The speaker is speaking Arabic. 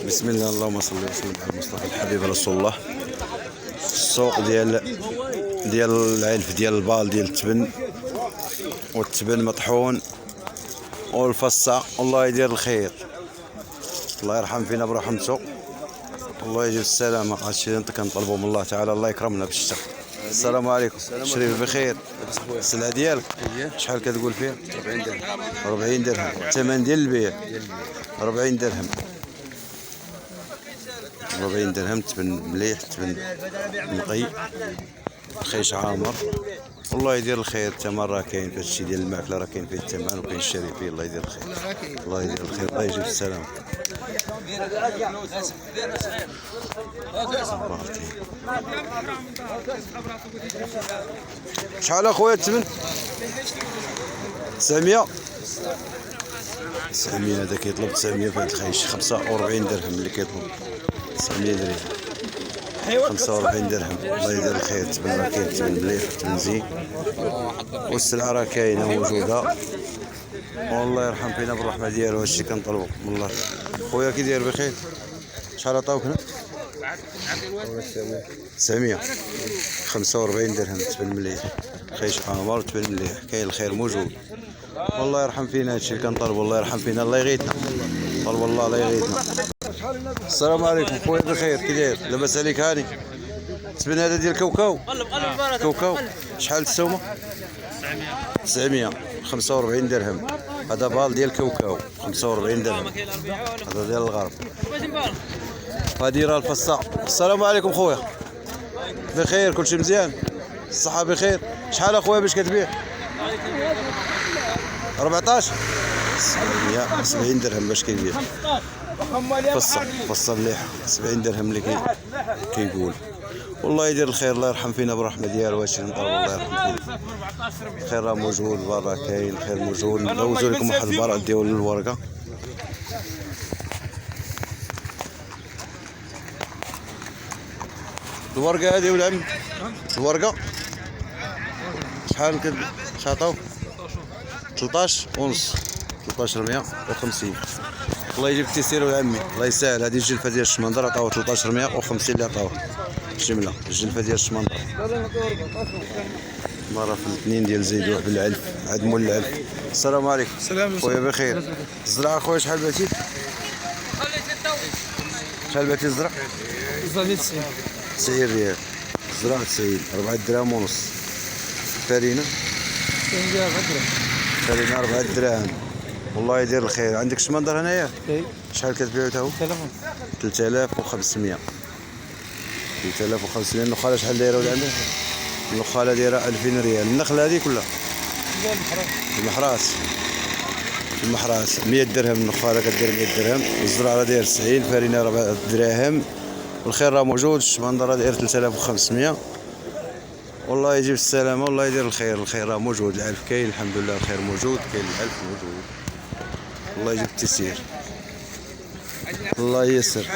بسم الله، اللهم صل وسلم على المصطفى الحبيب رسول الله. السوق ديال العلف، ديال البال، ديال التبن، والتبن مطحون، والفصة. الله يدير الخير، الله يرحم فينا برحمته، الله يجيب السلامة. هادشي اللي كنطلبو من الله تعالى، الله يكرمنا بالشتاء. السلام عليكم. شريف بخير. السلعة ديالك شحال كتقول فيها؟ 40 درهم. 40 درهم. الثمن ديال البيع 40 درهم. 40 درهم. تبن مليح، تبن نقي، خيش عامر. الله يدير الخير. الثمن راه كاين في هادشي ديال الماكله، راه كاين فيه الثمن وكاين الشري فيه. الله يدير الخير، الله يدير الخير، الله يجيب السلام. شحال اخويا الثمن؟ 900. 900. هذا كيطلب 900 في هذا الخيش. 45 درهم اللي كيطلب. 900 درهم، 45 درهم. الله يدير الخير. تبن راه كاين، تبن مليح، تبن زين، والسلعه راه كاينه موجوده. والله يرحم فينا بالرحمه ديالو. هادشي كنطلبو من الله. خويا كي داير بخير؟ شحال عطاوك هنا؟ 900. 45 درهم. تبن مليح، خيش عامر، تبن مليح، كاين الخير موجود. والله يرحم فينا. هادشي اللي كنطلبو. الله يرحم فينا، الله يغيثنا. طلب الله الله يغيثنا. السلام عليكم. خويا بخير كي داير؟ لاباس عليك هاني؟ تبن هذا ديال كوكاو؟ كوكاو شحال السومه؟ 900. 45 درهم. هذا بال ديال كوكاو 45 درهم. هذا ديال الغرب. هذه راه الفصاع. السلام عليكم خويا. بخير؟ كلشي مزيان؟ الصحة بخير؟ شحال اخويا باش كتبيع؟ 14. 70 درهم باش كيبيع. فصة مليحة 70 درهم اللي كيقول. والله يدير الخير، الله يرحم فينا بالرحمة ديالو. هادشي اللي نطلبو، الله يرحم فينا. الخير راه موجود برا، كاين الخير موجود. ندوزو لكم واحد البرا ديال الورقة. الورقة هادي ولد عم، الورقة شحال عطاو؟ 13 ونص. 1350. الله يجيب التيسير ولد عمي، الله يسهل. هذه الجلفة ديال الشمندر عطاوها 1350 اللي عطاوها جملة. الجلفة ديال الشمندر مرة في الاثنين ديال زيدوح بالعلف، عند مول العلف. السلام عليكم. سلام خويا بخير. الزرعة خويا شحال بعتي؟ شحال بعتي الزرع؟ 90. 90 ريال. الزرع 90. 4 دراهم ونص. الفرينة؟ الفرينة 4 دراهم. والله يدير الخير. عندك شمندر هنايا؟ شحال كتبيعو تا هو؟ 3500. 3500. النخالة شحال دايرة ولد عمي؟ النخالة دايرة 2000 ريال. النخلة هذيك ولا؟ المحراس. المحراس 100 درهم. النخالة كدير 100 درهم. الزرع راه داير 90. الفرينة 4 دراهم. والخير راه موجود. الشمندر راه داير 3500. والله يجيب السلامة، والله يدير الخير. الخير راه موجود. العلف كاين الحمد لله. الخير موجود، كاين العلف موجود. الله يجيب التيسير، الله ييسر.